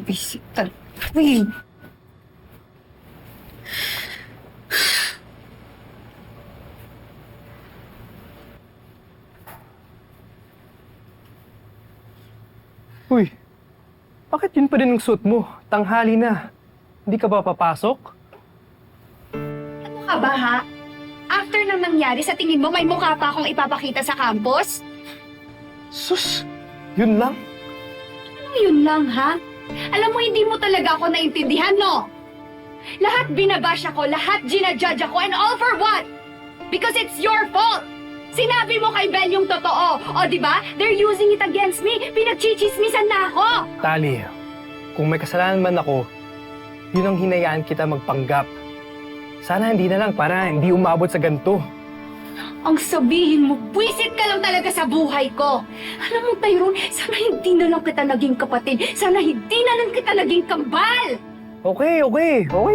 Visit talaga. Uy! Uy, bakit yun pa rin ang suot mo? Tanghali na. Hindi ka ba papasok? Ano ka ba, ha? After nang nangyari, sa tingin mo may mukha pa akong ipapakita sa campus? Sus, yun lang? Ano yun lang, ha? Alam mo, hindi mo talaga ako naintindihan, no? Lahat binabash ako, lahat ginajudge ako, and all for what? Because it's your fault! Sinabi mo kay Belle yung totoo. O, di ba? They're using it against me. Pinagchichismisan na ako. Tali, kung may kasalanan man ako, yun ang hinayaan kita magpanggap. Sana hindi na lang para hindi umabot sa ganito. Ang sabihin mo, buwisit ka lang talaga sa buhay ko. Alam mo, Tyrone, sana hindi na lang kita naging kapatid. Sana hindi na lang kita naging kambal. Okay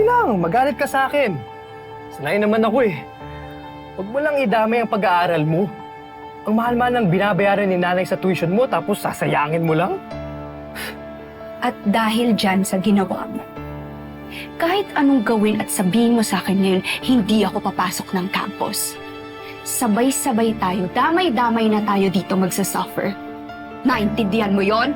lang. Magalit ka sa akin. Sanay naman ako eh. Huwag mo lang idamay ang pag-aaral mo. Ang mahal-mahal ng binabayaran ni nanay sa tuition mo tapos sasayangin mo lang? At dahil dyan sa ginawa mo, kahit anong gawin at sabihin mo sa akin ngayon, hindi ako papasok ng campus. Sabay-sabay tayo, damay-damay na tayo dito magsasuffer. Naintindihan mo yon?